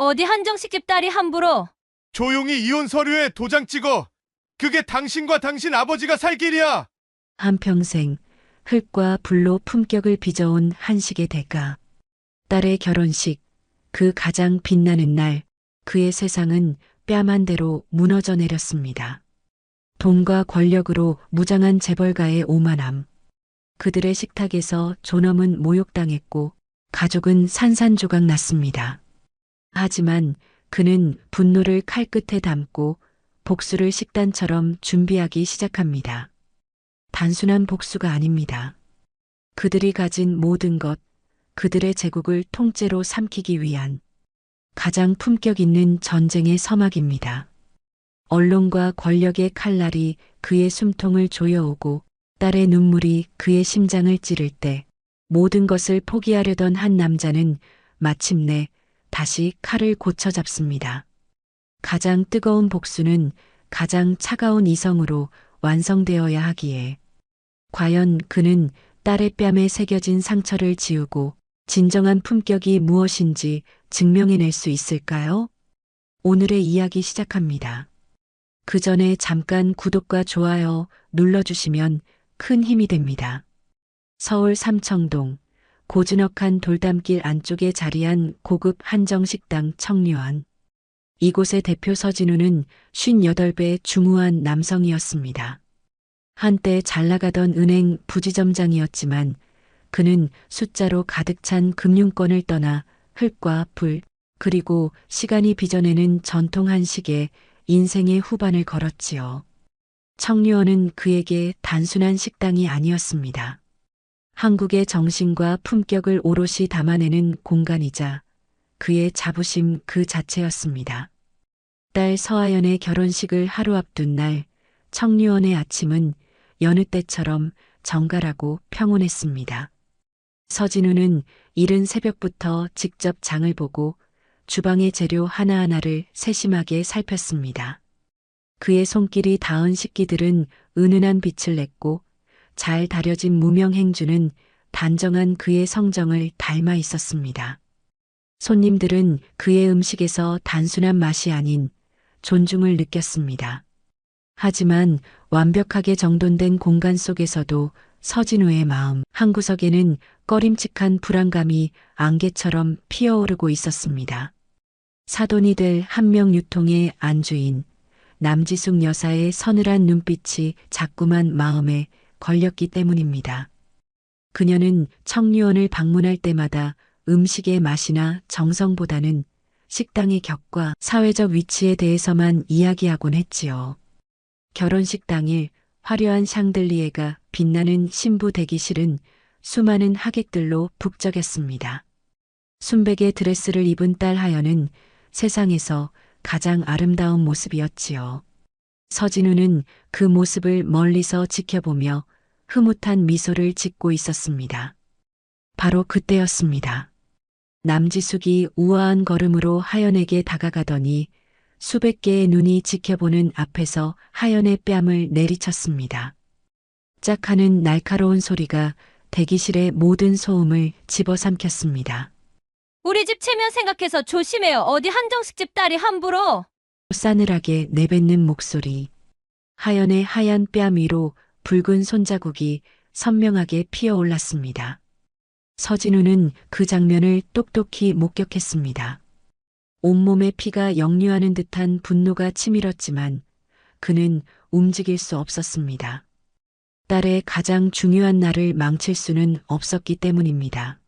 어디 한정식 집 딸이 함부로. 조용히 이혼 서류에 도장 찍어. 그게 당신과 당신 아버지가 살 길이야. 한평생 흙과 불로 품격을 빚어온 한식의 대가. 딸의 결혼식, 그 가장 빛나는 날, 그의 세상은 뺨 한 대로 무너져 내렸습니다. 돈과 권력으로 무장한 재벌가의 오만함. 그들의 식탁에서 존엄은 모욕당했고 가족은 산산조각 났습니다. 하지만 그는 분노를 칼끝에 담고 복수를 식단처럼 준비하기 시작합니다. 단순한 복수가 아닙니다. 그들이 가진 모든 것, 그들의 제국을 통째로 삼키기 위한 가장 품격 있는 전쟁의 서막입니다. 언론과 권력의 칼날이 그의 숨통을 조여오고 딸의 눈물이 그의 심장을 찌를 때 모든 것을 포기하려던 한 남자는 마침내 다시 칼을 고쳐 잡습니다. 가장 뜨거운 복수는 가장 차가운 이성으로 완성되어야 하기에 과연 그는 딸의 뺨에 새겨진 상처를 지우고 진정한 품격이 무엇인지 증명해낼 수 있을까요? 오늘의 이야기 시작합니다. 그 전에 잠깐 구독과 좋아요 눌러주시면 큰 힘이 됩니다. 서울 삼청동 고즈넉한 돌담길 안쪽에 자리한 고급 한정식당 청류원. 이곳의 대표 서진우는 58배 중후한 남성이었습니다. 한때 잘나가던 은행 부지점장이었지만 그는 숫자로 가득 찬 금융권을 떠나 흙과 불, 그리고 시간이 빚어내는 전통 한식에 인생의 후반을 걸었지요. 청류원은 그에게 단순한 식당이 아니었습니다. 한국의 정신과 품격을 오롯이 담아내는 공간이자 그의 자부심 그 자체였습니다. 딸 서아연의 결혼식을 하루 앞둔 날, 청류원의 아침은 여느 때처럼 정갈하고 평온했습니다. 서진우는 이른 새벽부터 직접 장을 보고 주방의 재료 하나하나를 세심하게 살폈습니다. 그의 손길이 닿은 식기들은 은은한 빛을 냈고 잘 다려진 무명 행주는 단정한 그의 성정을 닮아 있었습니다. 손님들은 그의 음식에서 단순한 맛이 아닌 존중을 느꼈습니다. 하지만 완벽하게 정돈된 공간 속에서도 서진우의 마음 한구석에는 꺼림칙한 불안감이 안개처럼 피어오르고 있었습니다. 사돈이 될 한명 유통의 안주인 남지숙 여사의 서늘한 눈빛이 자꾸만 마음에 걸렸기 때문입니다. 그녀는 청류원을 방문할 때마다 음식의 맛이나 정성보다는 식당의 격과 사회적 위치에 대해서만 이야기하곤 했지요. 결혼식 당일 화려한 샹들리에가 빛나는 신부 대기실은 수많은 하객들로 북적였습니다. 순백의 드레스를 입은 딸 하연은 세상에서 가장 아름다운 모습이었지요. 서진우는 그 모습을 멀리서 지켜보며 흐뭇한 미소를 짓고 있었습니다. 바로 그때였습니다. 남지숙이 우아한 걸음으로 하연에게 다가가더니 수백 개의 눈이 지켜보는 앞에서 하연의 뺨을 내리쳤습니다. 짝 하는 날카로운 소리가 대기실의 모든 소음을 집어삼켰습니다. 우리 집 체면 생각해서 조심해요. 어디 한정식 집 딸이 함부로. 싸늘하게 내뱉는 목소리. 하연의 하얀 뺨 위로 붉은 손자국이 선명하게 피어올랐습니다. 서진우는 그 장면을 똑똑히 목격했습니다. 온몸에 피가 역류하는 듯한 분노가 치밀었지만 그는 움직일 수 없었습니다. 딸의 가장 중요한 날을 망칠 수는 없었기 때문입니다.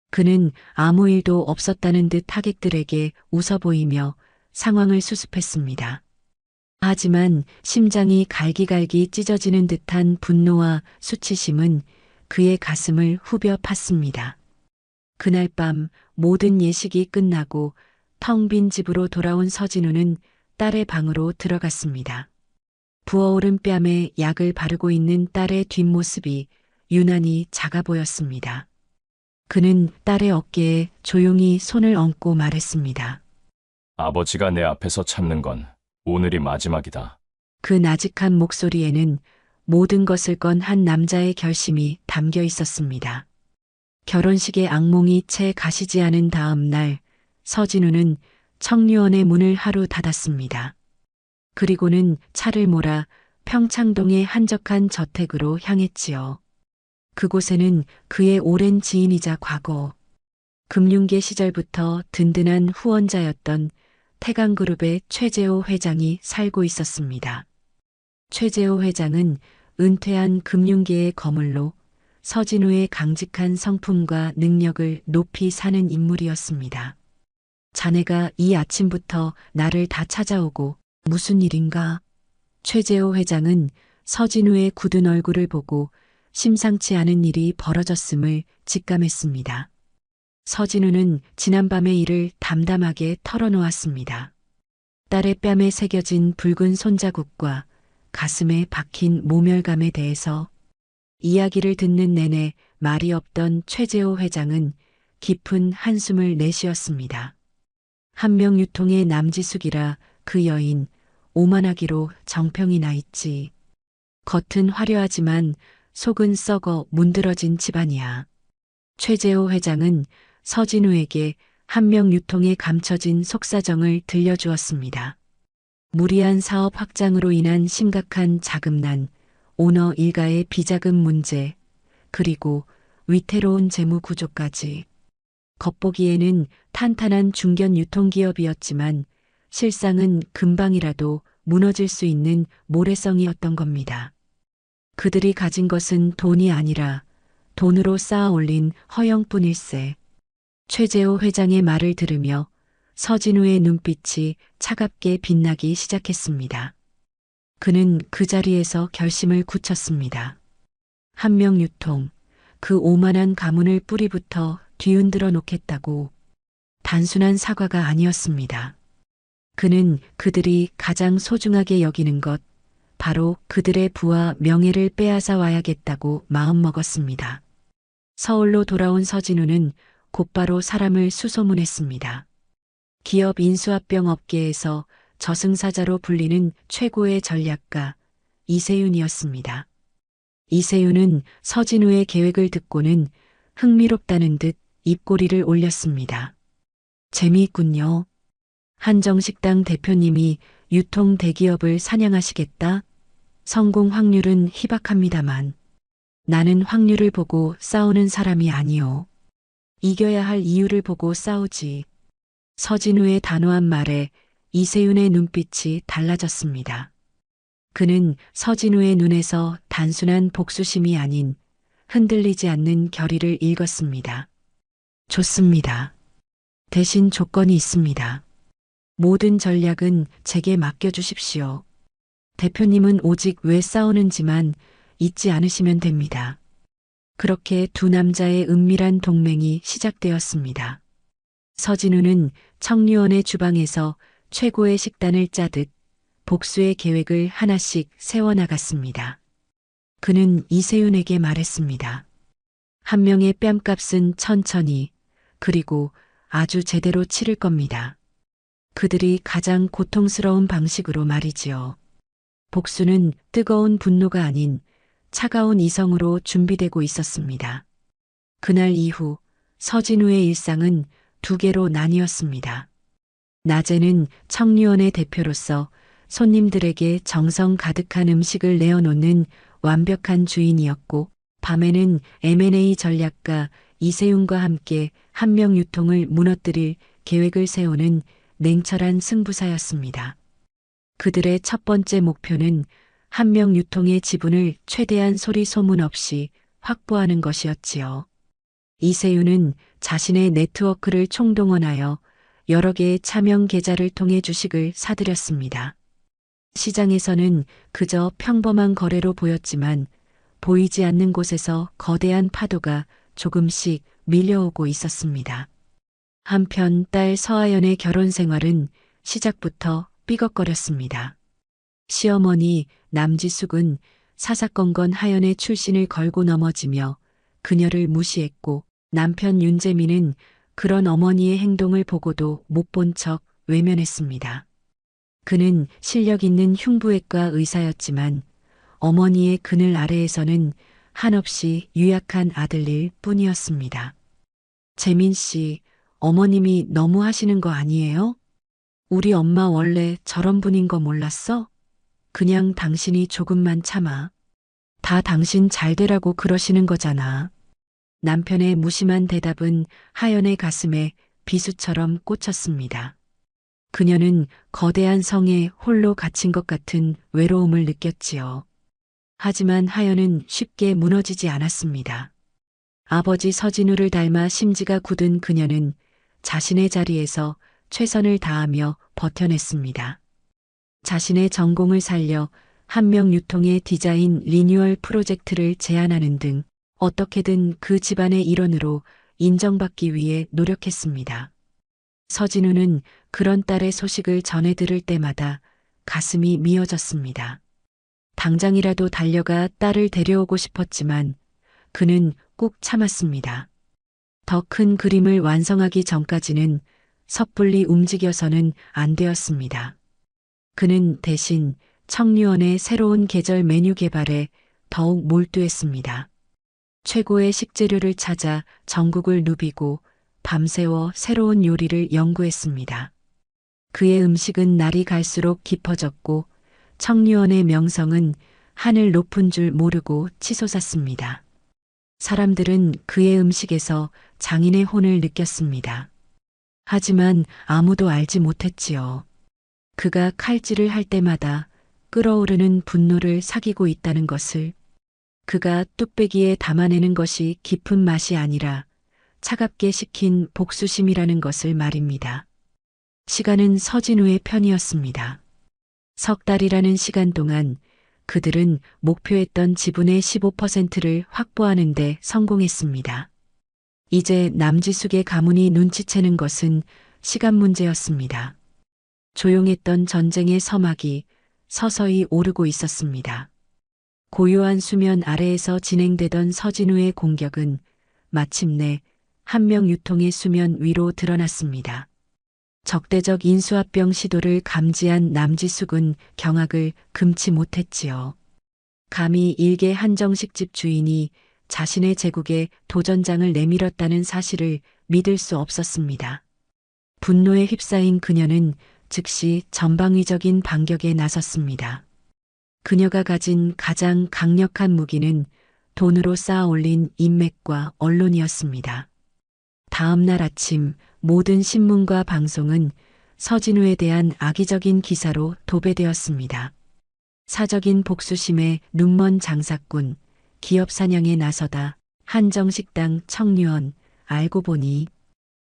그는 아무 일도 없었다는 듯 하객들에게 웃어 보이며 상황을 수습했습니다. 하지만 심장이 갈기갈기 찢어지는 듯한 분노와 수치심은 그의 가슴을 후벼 팠습니다. 그날 밤 모든 예식이 끝나고 텅 빈 집으로 돌아온 서진우는 딸의 방으로 들어갔습니다. 부어오른 뺨에 약을 바르고 있는 딸의 뒷모습이 유난히 작아 보였습니다. 그는 딸의 어깨에 조용히 손을 얹고 말했습니다. 아버지가 내 앞에서 참는 건 오늘이 마지막이다. 그 나직한 목소리에는 모든 것을 건 한 남자의 결심이 담겨 있었습니다. 결혼식의 악몽이 채 가시지 않은 다음 날 서진우는 청류원의 문을 하루 닫았습니다. 그리고는 차를 몰아 평창동의 한적한 저택으로 향했지요. 그곳에는 그의 오랜 지인이자 과거 금융계 시절부터 든든한 후원자였던 태강그룹의 최재호 회장이 살고 있었습니다. 최재호 회장은 은퇴한 금융계의 거물로 서진우의 강직한 성품과 능력을 높이 사는 인물이었습니다. 자네가 이 아침부터 나를 다 찾아오고 무슨 일인가? 최재호 회장은 서진우의 굳은 얼굴을 보고 심상치 않은 일이 벌어졌음을 직감했습니다. 서진우는 지난밤의 일을 담담하게 털어놓았습니다. 딸의 뺨에 새겨진 붉은 손자국과 가슴에 박힌 모멸감에 대해서 이야기를 듣는 내내 말이 없던 최재호 회장은 깊은 한숨을 내쉬었습니다. 한명유통의 남지숙이라 그 여인 오만하기로 정평이 나 있지. 겉은 화려하지만 속은 썩어 문드러진 집안이야. 최재호 회장은 서진우에게 한명유통에 감춰진 속사정을 들려주었습니다. 무리한 사업 확장으로 인한 심각한 자금난, 오너 일가의 비자금 문제, 그리고 위태로운 재무 구조까지. 겉보기에는 탄탄한 중견 유통기업이었지만 실상은 금방이라도 무너질 수 있는 모래성이었던 겁니다. 그들이 가진 것은 돈이 아니라 돈으로 쌓아 올린 허영뿐일세. 최재호 회장의 말을 들으며 서진우의 눈빛이 차갑게 빛나기 시작했습니다. 그는 그 자리에서 결심을 굳혔습니다. 한명유통, 그 오만한 가문을 뿌리부터 뒤흔들어 놓겠다고. 단순한 사과가 아니었습니다. 그는 그들이 가장 소중하게 여기는 것, 바로 그들의 부와 명예를 빼앗아 와야겠다고 마음먹었습니다. 서울로 돌아온 서진우는 곧바로 사람을 수소문했습니다. 기업 인수합병 업계에서 저승사자로 불리는 최고의 전략가 이세윤이었습니다. 이세윤은 서진우의 계획을 듣고는 흥미롭다는 듯 입꼬리를 올렸습니다. 재미있군요. 한정식당 대표님이 유통 대기업을 사냥하시겠다? 성공 확률은 희박합니다만 나는 확률을 보고 싸우는 사람이 아니오. 이겨야 할 이유를 보고 싸우지. 서진우의 단호한 말에 이세윤의 눈빛이 달라졌습니다. 그는 서진우의 눈에서 단순한 복수심이 아닌 흔들리지 않는 결의를 읽었습니다. 좋습니다. 대신 조건이 있습니다. 모든 전략은 제게 맡겨주십시오. 대표님은 오직 왜 싸우는지만 잊지 않으시면 됩니다. 그렇게 두 남자의 은밀한 동맹이 시작되었습니다. 서진우는 청류원의 주방에서 최고의 식단을 짜듯 복수의 계획을 하나씩 세워나갔습니다. 그는 이세윤에게 말했습니다. 한 명의 뺨값은 천천히, 그리고 아주 제대로 치를 겁니다. 그들이 가장 고통스러운 방식으로 말이지요. 복수는 뜨거운 분노가 아닌 차가운 이성으로 준비되고 있었습니다. 그날 이후 서진우의 일상은 두 개로 나뉘었습니다. 낮에는 청류원의 대표로서 손님들에게 정성 가득한 음식을 내어놓는 완벽한 주인이었고, 밤에는 M&A 전략가 이세윤과 함께 한명유통을 무너뜨릴 계획을 세우는 냉철한 승부사였습니다. 그들의 첫 번째 목표는 한명유통의 지분을 최대한 소리 소문 없이 확보하는 것이었지요. 이세윤은 자신의 네트워크를 총동원하여 여러 개의 차명 계좌를 통해 주식을 사들였습니다. 시장에서는 그저 평범한 거래로 보였지만 보이지 않는 곳에서 거대한 파도가 조금씩 밀려오고 있었습니다. 한편 딸 서아연의 결혼 생활은 시작부터 삐걱거렸습니다. 시어머니 남지숙은 사사건건 하연의 출신을 걸고 넘어지며 그녀를 무시했고, 남편 윤재민은 그런 어머니의 행동을 보고도 못 본 척 외면했습니다. 그는 실력 있는 흉부외과 의사였지만 어머니의 그늘 아래에서는 한없이 유약한 아들일 뿐이었습니다. 재민 씨, 어머님이 너무 하시는 거 아니에요? 우리 엄마 원래 저런 분인 거 몰랐어? 그냥 당신이 조금만 참아. 다 당신 잘 되라고 그러시는 거잖아. 남편의 무심한 대답은 하연의 가슴에 비수처럼 꽂혔습니다. 그녀는 거대한 성에 홀로 갇힌 것 같은 외로움을 느꼈지요. 하지만 하연은 쉽게 무너지지 않았습니다. 아버지 서진우를 닮아 심지가 굳은 그녀는 자신의 자리에서 최선을 다하며 버텨냈습니다. 자신의 전공을 살려 한명 유통의 디자인 리뉴얼 프로젝트를 제안하는 등 어떻게든 그 집안의 일원으로 인정받기 위해 노력했습니다. 서진우는 그런 딸의 소식을 전해 들을 때마다 가슴이 미어졌습니다. 당장이라도 달려가 딸을 데려오고 싶었지만 그는 꾹 참았습니다. 더 큰 그림을 완성하기 전까지는 섣불리 움직여서는 안 되었습니다. 그는 대신 청류원의 새로운 계절 메뉴 개발에 더욱 몰두했습니다. 최고의 식재료를 찾아 전국을 누비고 밤새워 새로운 요리를 연구했습니다. 그의 음식은 날이 갈수록 깊어졌고 청류원의 명성은 하늘 높은 줄 모르고 치솟았습니다. 사람들은 그의 음식에서 장인의 혼을 느꼈습니다. 하지만 아무도 알지 못했지요. 그가 칼질을 할 때마다 끓어오르는 분노를 사귀고 있다는 것을, 그가 뚝배기에 담아내는 것이 깊은 맛이 아니라 차갑게 식힌 복수심이라는 것을 말입니다. 시간은 서진우의 편이었습니다. 석 달이라는 시간 동안 그들은 목표했던 지분의 15%를 확보하는 데 성공했습니다. 이제 남지숙의 가문이 눈치채는 것은 시간 문제였습니다. 조용했던 전쟁의 서막이 서서히 오르고 있었습니다. 고요한 수면 아래에서 진행되던 서진우의 공격은 마침내 한명 유통의 수면 위로 드러났습니다. 적대적 인수합병 시도를 감지한 남지숙은 경악을 금치 못했지요. 감히 일개 한정식집 주인이 자신의 제국에 도전장을 내밀었다는 사실을 믿을 수 없었습니다. 분노에 휩싸인 그녀는 즉시 전방위적인 반격에 나섰습니다. 그녀가 가진 가장 강력한 무기는 돈으로 쌓아 올린 인맥과 언론이었습니다. 다음 날 아침 모든 신문과 방송은 서진우에 대한 악의적인 기사로 도배되었습니다. 사적인 복수심에 눈먼 장사꾼, 기업 사냥에 나서다 한정식당 청류원, 알고 보니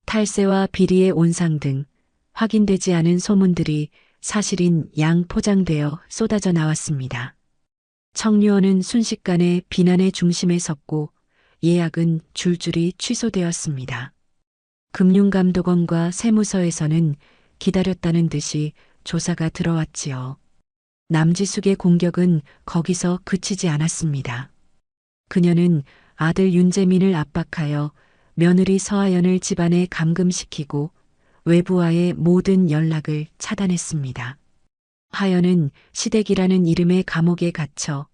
탈세와 비리의 온상 등 확인되지 않은 소문들이 사실인 양 포장되어 쏟아져 나왔습니다. 청류원은 순식간에 비난의 중심에 섰고 예약은 줄줄이 취소되었습니다. 금융감독원과 세무서에서는 기다렸다는 듯이 조사가 들어왔지요. 남지숙의 공격은 거기서 그치지 않았습니다. 그녀는 아들 윤재민을 압박하여 며느리 서하연을 집안에 감금시키고 외부와의 모든 연락을 차단했습니다. 하연은 시댁이라는 이름의 감옥에 갇혀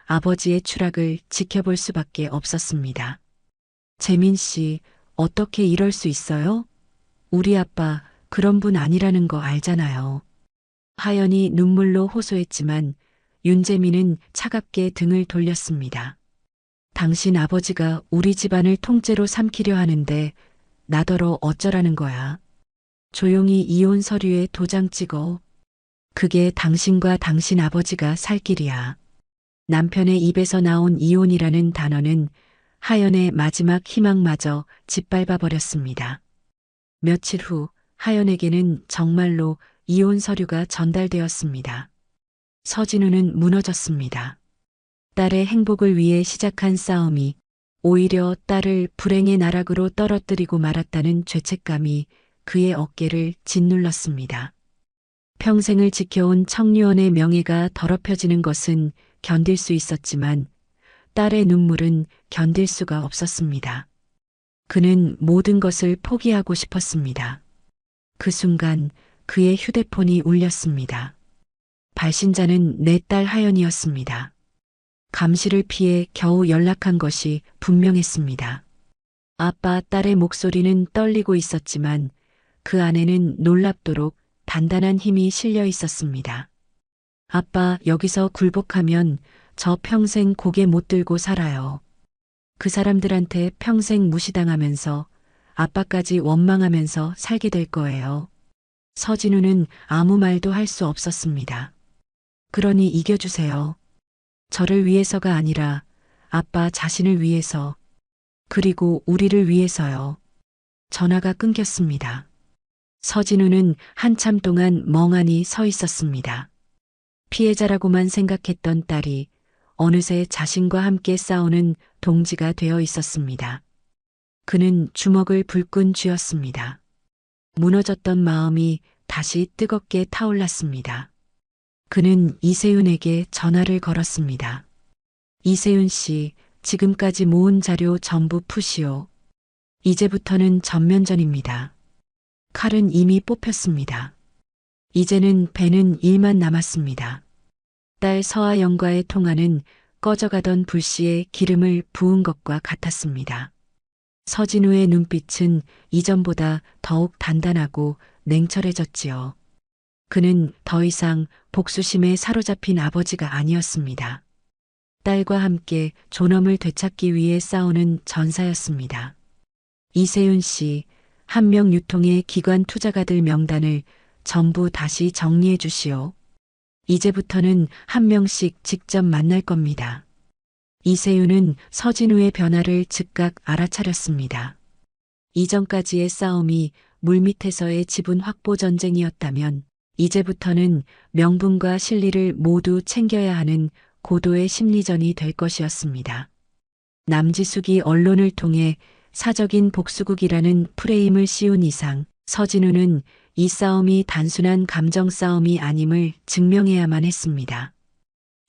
아버지의 추락을 지켜볼 수밖에 없었습니다. 재민 씨, 어떻게 이럴 수 있어요? 우리 아빠 그런 분 아니라는 거 알잖아요. 하연이 눈물로 호소했지만 윤재민은 차갑게 등을 돌렸습니다. 당신 아버지가 우리 집안을 통째로 삼키려 하는데 나더러 어쩌라는 거야. 조용히 이혼 서류에 도장 찍어. 그게 당신과 당신 아버지가 살 길이야. 남편의 입에서 나온 이혼이라는 단어는 하연의 마지막 희망마저 짓밟아 버렸습니다. 며칠 후 하연에게는 정말로 이혼 서류가 전달되었습니다. 서진우는 무너졌습니다. 딸의 행복을 위해 시작한 싸움이 오히려 딸을 불행의 나락으로 떨어뜨리고 말았다는 죄책감이 그의 어깨를 짓눌렀습니다. 평생을 지켜온 청류원의 명예가 더럽혀지는 것은 견딜 수 있었지만 딸의 눈물은 견딜 수가 없었습니다. 그는 모든 것을 포기하고 싶었습니다. 그 순간 그의 휴대폰이 울렸습니다. 발신자는 내 딸 하연이었습니다. 감시를 피해 겨우 연락한 것이 분명했습니다. 아빠, 딸의 목소리는 떨리고 있었지만 그 안에는 놀랍도록 단단한 힘이 실려 있었습니다. 아빠, 여기서 굴복하면 저 평생 고개 못 들고 살아요. 그 사람들한테 평생 무시당하면서 아빠까지 원망하면서 살게 될 거예요. 서진우는 아무 말도 할 수 없었습니다. 그러니 이겨주세요. 저를 위해서가 아니라 아빠 자신을 위해서, 그리고 우리를 위해서요. 전화가 끊겼습니다. 서진우는 한참 동안 멍하니 서 있었습니다. 피해자라고만 생각했던 딸이 어느새 자신과 함께 싸우는 동지가 되어 있었습니다. 그는 주먹을 불끈 쥐었습니다. 무너졌던 마음이 다시 뜨겁게 타올랐습니다. 그는 이세윤에게 전화를 걸었습니다. 이세윤 씨, 지금까지 모은 자료 전부 푸시오. 이제부터는 전면전입니다. 칼은 이미 뽑혔습니다. 이제는 배는 일만 남았습니다. 딸 서아영과의 통화는 꺼져가던 불씨에 기름을 부은 것과 같았습니다. 서진우의 눈빛은 이전보다 더욱 단단하고 냉철해졌지요. 그는 더 이상 복수심에 사로잡힌 아버지가 아니었습니다. 딸과 함께 존엄을 되찾기 위해 싸우는 전사였습니다. 이세윤 씨, 한명 유통의 기관 투자가들 명단을 전부 다시 정리해 주시오. 이제부터는 한 명씩 직접 만날 겁니다. 이세윤은 서진우의 변화를 즉각 알아차렸습니다. 이전까지의 싸움이 물밑에서의 지분 확보 전쟁이었다면 이제부터는 명분과 실리를 모두 챙겨야 하는 고도의 심리전이 될 것이었습니다. 남지숙이 언론을 통해 사적인 복수국이라는 프레임을 씌운 이상 서진우는 이 싸움이 단순한 감정 싸움이 아님을 증명해야만 했습니다.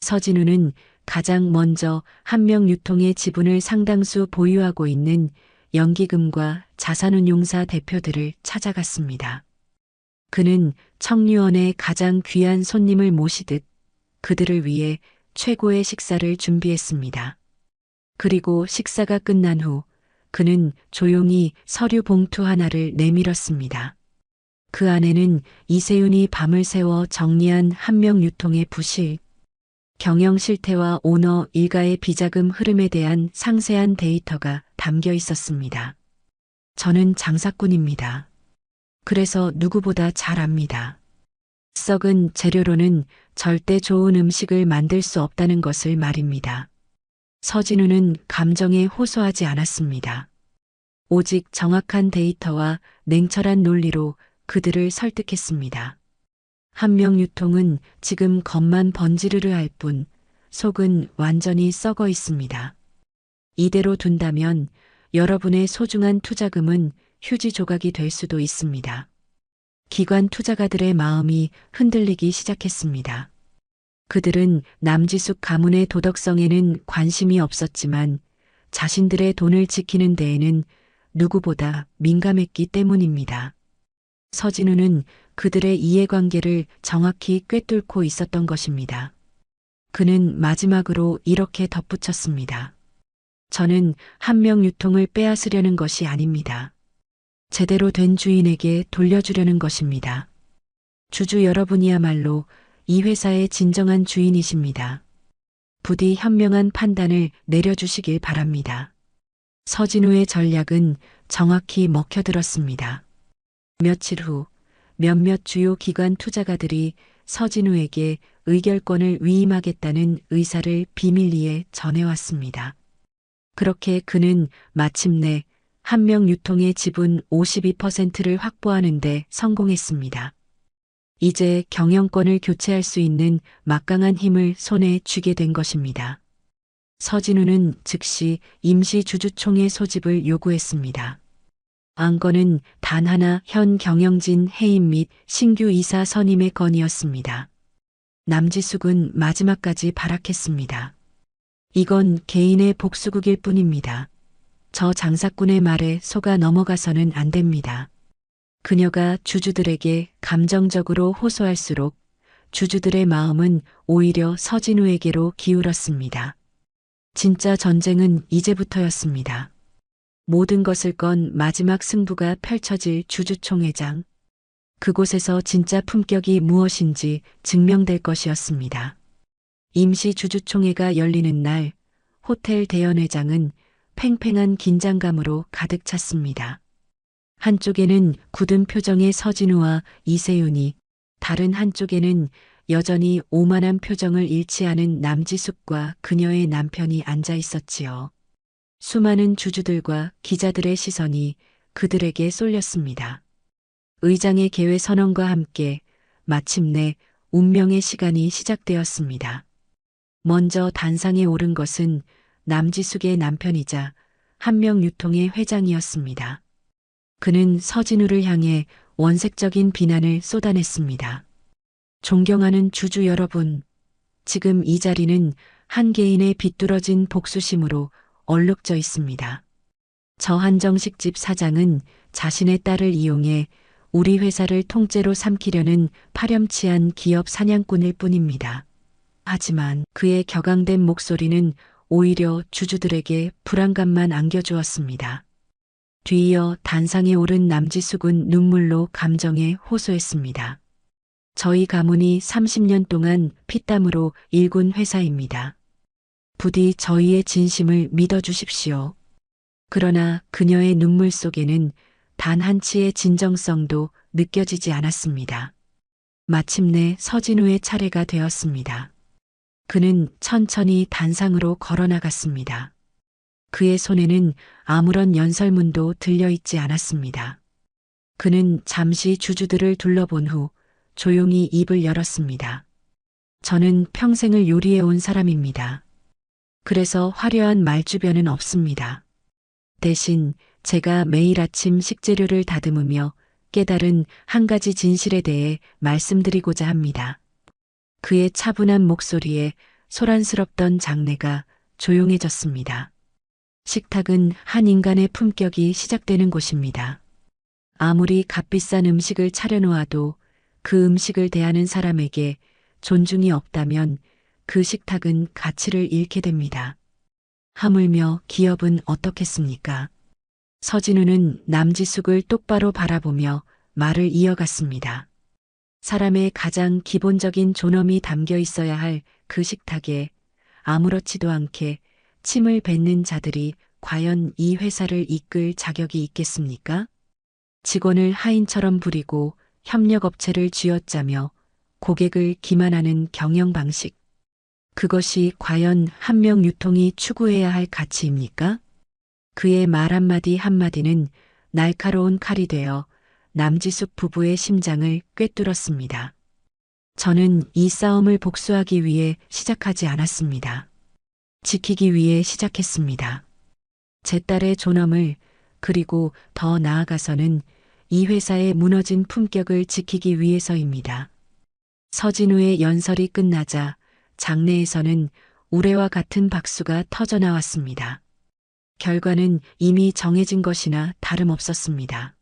서진우는 가장 먼저 한명 유통의 지분을 상당수 보유하고 있는 연기금과 자산운용사 대표들을 찾아갔습니다. 그는 청류원의 가장 귀한 손님을 모시듯 그들을 위해 최고의 식사를 준비했습니다. 그리고 식사가 끝난 후 그는 조용히 서류 봉투 하나를 내밀었습니다. 그 안에는 이세윤이 밤을 새워 정리한 한명 유통의 부실, 경영 실태와 오너 일가의 비자금 흐름에 대한 상세한 데이터가 담겨 있었습니다. 저는 장사꾼입니다. 그래서 누구보다 잘 압니다. 썩은 재료로는 절대 좋은 음식을 만들 수 없다는 것을 말입니다. 서진우는 감정에 호소하지 않았습니다. 오직 정확한 데이터와 냉철한 논리로 그들을 설득했습니다. 한명 유통은 지금 겉만 번지르르 할 뿐 속은 완전히 썩어 있습니다. 이대로 둔다면 여러분의 소중한 투자금은 휴지 조각이 될 수도 있습니다. 기관 투자가들의 마음이 흔들리기 시작했습니다. 그들은 남지숙 가문의 도덕성에는 관심이 없었지만 자신들의 돈을 지키는 데에는 누구보다 민감했기 때문입니다. 서진우는 그들의 이해관계를 정확히 꿰뚫고 있었던 것입니다. 그는 마지막으로 이렇게 덧붙였습니다. 저는 한명 유통을 빼앗으려는 것이 아닙니다. 제대로 된 주인에게 돌려주려는 것입니다. 주주 여러분이야말로 이 회사의 진정한 주인이십니다. 부디 현명한 판단을 내려주시길 바랍니다. 서진우의 전략은 정확히 먹혀들었습니다. 며칠 후 몇몇 주요 기관 투자가들이 서진우에게 의결권을 위임하겠다는 의사를 비밀리에 전해왔습니다. 그렇게 그는 마침내 한명 유통의 지분 52%를 확보하는 데 성공했습니다. 이제 경영권을 교체할 수 있는 막강한 힘을 손에 쥐게 된 것입니다. 서진우는 즉시 임시 주주총회 소집을 요구했습니다. 안건은 단 하나 현 경영진 해임 및 신규 이사 선임의 건이었습니다. 남지숙은 마지막까지 발악했습니다. 이건 개인의 복수국일 뿐입니다. 저 장사꾼의 말에 속아 넘어가서는 안 됩니다. 그녀가 주주들에게 감정적으로 호소할수록 주주들의 마음은 오히려 서진우에게로 기울었습니다. 진짜 전쟁은 이제부터였습니다. 모든 것을 건 마지막 승부가 펼쳐질 주주총회장. 그곳에서 진짜 품격이 무엇인지 증명될 것이었습니다. 임시 주주총회가 열리는 날 호텔 대연회장은 팽팽한 긴장감으로 가득 찼습니다. 한쪽에는 굳은 표정의 서진우와 이세윤이, 다른 한쪽에는 여전히 오만한 표정을 잃지 않은 남지숙과 그녀의 남편이 앉아 있었지요. 수많은 주주들과 기자들의 시선이 그들에게 쏠렸습니다. 의장의 개회 선언과 함께 마침내 운명의 시간이 시작되었습니다. 먼저 단상에 오른 것은 남지숙의 남편이자 한명유통의 회장이었습니다. 그는 서진우를 향해 원색적인 비난을 쏟아냈습니다. 존경하는 주주 여러분, 지금 이 자리는 한 개인의 비뚤어진 복수심으로 얼룩져 있습니다. 저 한정식집 사장은 자신의 딸을 이용해 우리 회사를 통째로 삼키려는 파렴치한 기업 사냥꾼일 뿐입니다. 하지만 그의 격앙된 목소리는 오히려 주주들에게 불안감만 안겨주었습니다. 뒤이어 단상에 오른 남지숙은 눈물로 감정에 호소했습니다. 저희 가문이 30년 동안 피땀으로 일군 회사입니다. 부디 저희의 진심을 믿어주십시오. 그러나 그녀의 눈물 속에는 단 한치의 진정성도 느껴지지 않았습니다. 마침내 서진우의 차례가 되었습니다. 그는 천천히 단상으로 걸어나갔습니다. 그의 손에는 아무런 연설문도 들려있지 않았습니다. 그는 잠시 주주들을 둘러본 후 조용히 입을 열었습니다. 저는 평생을 요리해온 사람입니다. 그래서 화려한 말주변은 없습니다. 대신 제가 매일 아침 식재료를 다듬으며 깨달은 한 가지 진실에 대해 말씀드리고자 합니다. 그의 차분한 목소리에 소란스럽던 장내가 조용해졌습니다. 식탁은 한 인간의 품격이 시작되는 곳입니다. 아무리 값비싼 음식을 차려놓아도 그 음식을 대하는 사람에게 존중이 없다면 그 식탁은 가치를 잃게 됩니다. 하물며 기업은 어떻겠습니까? 서진우는 남지숙을 똑바로 바라보며 말을 이어갔습니다. 사람의 가장 기본적인 존엄이 담겨 있어야 할 그 식탁에 아무렇지도 않게 침을 뱉는 자들이 과연 이 회사를 이끌 자격이 있겠습니까? 직원을 하인처럼 부리고 협력업체를 쥐어짜며 고객을 기만하는 경영 방식. 그것이 과연 한명유통이 추구해야 할 가치입니까? 그의 말 한마디 한마디는 날카로운 칼이 되어 남지숙 부부의 심장을 꿰뚫었습니다. 저는 이 싸움을 복수하기 위해 시작하지 않았습니다. 지키기 위해 시작했습니다. 제 딸의 존엄을, 그리고 더 나아가서는 이 회사의 무너진 품격을 지키기 위해서입니다. 서진우의 연설이 끝나자 장내에서는 우레와 같은 박수가 터져나왔습니다. 결과는 이미 정해진 것이나 다름없었습니다.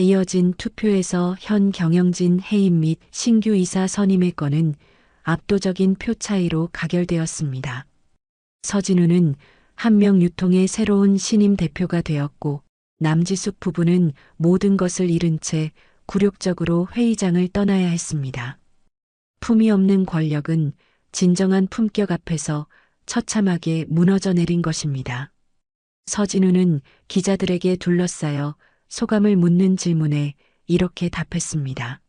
이어진 투표에서 현 경영진 해임 및 신규 이사 선임의 건은 압도적인 표 차이로 가결되었습니다. 서진우는 한명유통의 새로운 신임 대표가 되었고 남지숙 부부는 모든 것을 잃은 채 굴욕적으로 회의장을 떠나야 했습니다. 품이 없는 권력은 진정한 품격 앞에서 처참하게 무너져 내린 것입니다. 서진우는 기자들에게 둘러싸여 소감을 묻는 질문에 이렇게 답했습니다.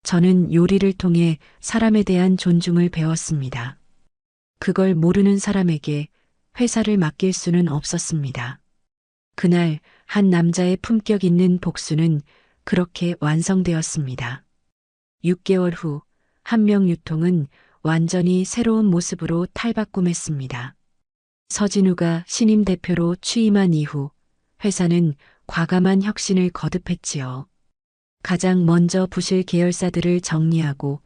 저는 요리를 통해 사람에 대한 존중을 배웠습니다. 그걸 모르는 사람에게 회사를 맡길 수는 없었습니다. 그날 한 남자의 품격 있는 복수는 그렇게 완성되었습니다. 6개월 후 한명유통은 완전히 새로운 모습으로 탈바꿈했습니다. 서진우가 신임 대표로 취임한 이후 회사는 과감한 혁신을 거듭했지요. 가장 먼저 부실 계열사들을 정리하고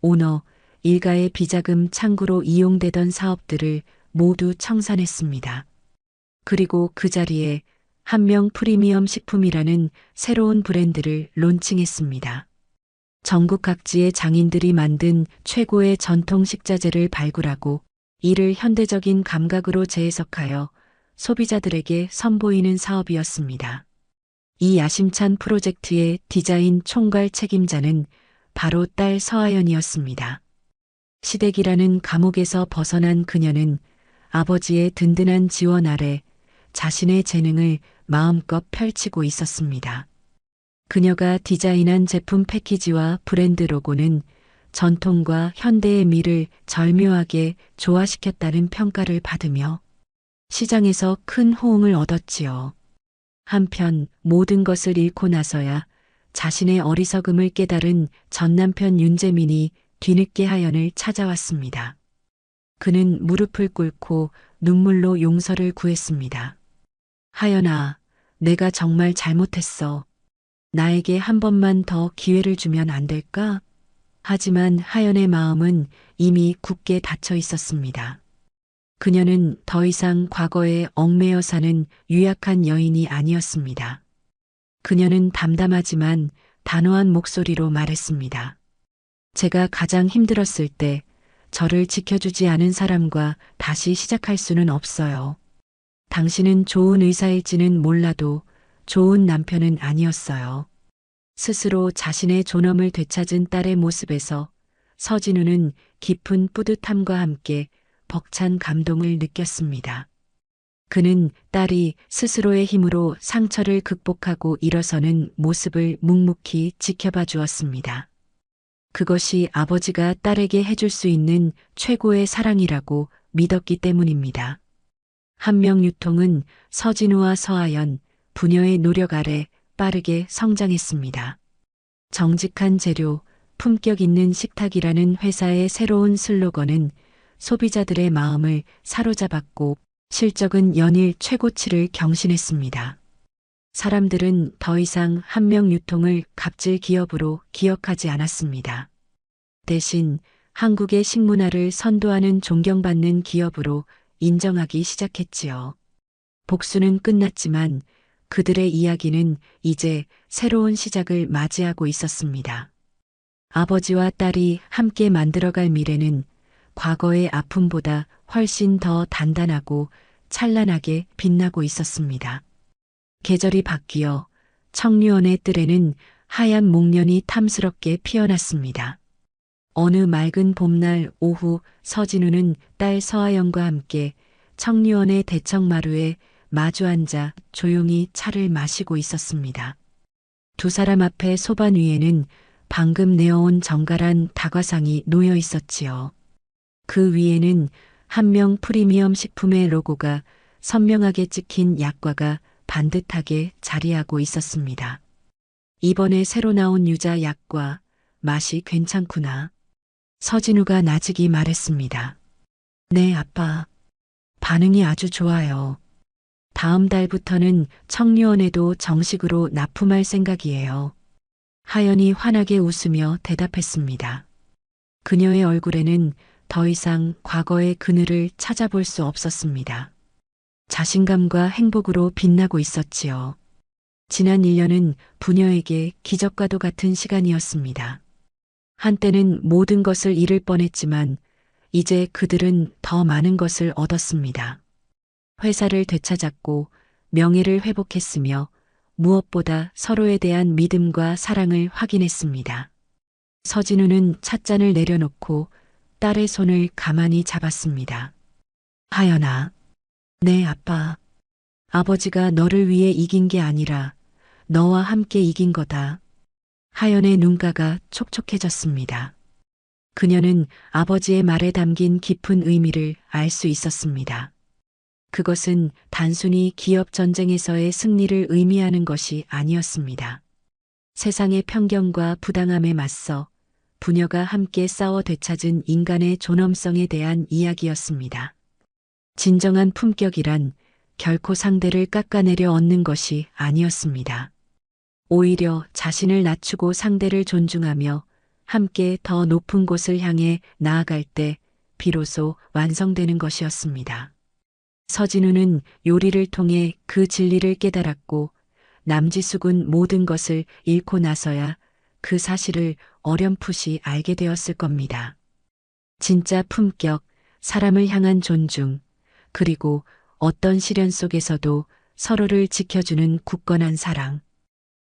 오너, 일가의 비자금 창구로 이용되던 사업들을 모두 청산했습니다. 그리고 그 자리에 한명 프리미엄 식품이라는 새로운 브랜드를 론칭했습니다. 전국 각지의 장인들이 만든 최고의 전통 식자재를 발굴하고 이를 현대적인 감각으로 재해석하여 소비자들에게 선보이는 사업이었습니다. 이 야심찬 프로젝트의 디자인 총괄 책임자는 바로 딸 서아연이었습니다. 시댁이라는 감옥에서 벗어난 그녀는 아버지의 든든한 지원 아래 자신의 재능을 마음껏 펼치고 있었습니다. 그녀가 디자인한 제품 패키지와 브랜드 로고는 전통과 현대의 미를 절묘하게 조화시켰다는 평가를 받으며 시장에서 큰 호응을 얻었지요. 한편 모든 것을 잃고 나서야 자신의 어리석음을 깨달은 전남편 윤재민이 뒤늦게 하연을 찾아왔습니다. 그는 무릎을 꿇고 눈물로 용서를 구했습니다. 하연아, 내가 정말 잘못했어. 나에게 한 번만 더 기회를 주면 안 될까? 하지만 하연의 마음은 이미 굳게 닫혀 있었습니다. 그녀는 더 이상 과거에 얽매여 사는 유약한 여인이 아니었습니다. 그녀는 담담하지만 단호한 목소리로 말했습니다. 제가 가장 힘들었을 때 저를 지켜주지 않은 사람과 다시 시작할 수는 없어요. 당신은 좋은 의사일지는 몰라도 좋은 남편은 아니었어요. 스스로 자신의 존엄을 되찾은 딸의 모습에서 서진우는 깊은 뿌듯함과 함께 벅찬 감동을 느꼈습니다. 그는 딸이 스스로의 힘으로 상처를 극복하고 일어서는 모습을 묵묵히 지켜봐 주었습니다. 그것이 아버지가 딸에게 해줄 수 있는 최고의 사랑이라고 믿었기 때문입니다. 한명유통은 서진우와 서아연, 부녀의 노력 아래 빠르게 성장했습니다. 정직한 재료, 품격 있는 식탁이라는 회사의 새로운 슬로건은 소비자들의 마음을 사로잡았고 실적은 연일 최고치를 경신했습니다. 사람들은 더 이상 한명유통을 갑질 기업으로 기억하지 않았습니다. 대신 한국의 식문화를 선도하는 존경받는 기업으로 인정하기 시작했지요. 복수는 끝났지만 그들의 이야기는 이제 새로운 시작을 맞이하고 있었습니다. 아버지와 딸이 함께 만들어갈 미래는 과거의 아픔보다 훨씬 더 단단하고 찬란하게 빛나고 있었습니다. 계절이 바뀌어 청류원의 뜰에는 하얀 목련이 탐스럽게 피어났습니다. 어느 맑은 봄날 오후 서진우는 딸 서아연과 함께 청류원의 대청마루에 마주 앉아 조용히 차를 마시고 있었습니다. 두 사람 앞에 소반 위에는 방금 내어온 정갈한 다과상이 놓여 있었지요. 그 위에는 한명 프리미엄 식품의 로고가 선명하게 찍힌 약과가 반듯하게 자리하고 있었습니다. 이번에 새로 나온 유자 약과 맛이 괜찮구나. 서진우가 나직이 말했습니다. 네, 아빠. 반응이 아주 좋아요. 다음 달부터는 청류원에도 정식으로 납품할 생각이에요. 하연이 환하게 웃으며 대답했습니다. 그녀의 얼굴에는 더 이상 과거의 그늘을 찾아볼 수 없었습니다. 자신감과 행복으로 빛나고 있었지요. 지난 1년은 부녀에게 기적과도 같은 시간이었습니다. 한때는 모든 것을 잃을 뻔했지만 이제 그들은 더 많은 것을 얻었습니다. 회사를 되찾았고 명예를 회복했으며 무엇보다 서로에 대한 믿음과 사랑을 확인했습니다. 서진우는 찻잔을 내려놓고 딸의 손을 가만히 잡았습니다. 하연아. 네, 아빠. 아버지가 너를 위해 이긴 게 아니라 너와 함께 이긴 거다. 하연의 눈가가 촉촉해졌습니다. 그녀는 아버지의 말에 담긴 깊은 의미를 알 수 있었습니다. 그것은 단순히 기업 전쟁에서의 승리를 의미하는 것이 아니었습니다. 세상의 편견과 부당함에 맞서 부녀가 함께 싸워 되찾은 인간의 존엄성에 대한 이야기였습니다. 진정한 품격이란 결코 상대를 깎아내려 얻는 것이 아니었습니다. 오히려 자신을 낮추고 상대를 존중하며 함께 더 높은 곳을 향해 나아갈 때 비로소 완성되는 것이었습니다. 서진우는 요리를 통해 그 진리를 깨달았고 남지숙은 모든 것을 잃고 나서야 그 사실을 어렴풋이 알게 되었을 겁니다. 진짜 품격, 사람을 향한 존중, 그리고 어떤 시련 속에서도 서로를 지켜주는 굳건한 사랑.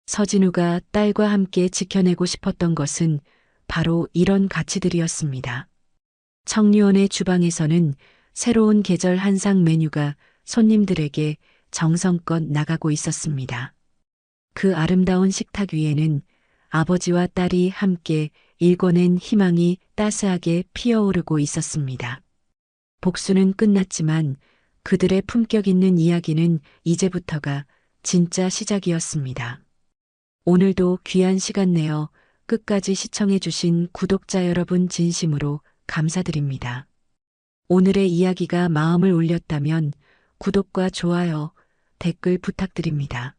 서진우가 딸과 함께 지켜내고 싶었던 것은 바로 이런 가치들이었습니다. 청리원의 주방에서는 새로운 계절 한상 메뉴가 손님들에게 정성껏 나가고 있었습니다. 그 아름다운 식탁 위에는 아버지와 딸이 함께 일궈낸 희망이 따스하게 피어오르고 있었습니다. 복수는 끝났지만 그들의 품격 있는 이야기는 이제부터가 진짜 시작이었습니다. 오늘도 귀한 시간 내어 끝까지 시청해주신 구독자 여러분 진심으로 감사드립니다. 오늘의 이야기가 마음을 울렸다면 구독과 좋아요, 댓글 부탁드립니다.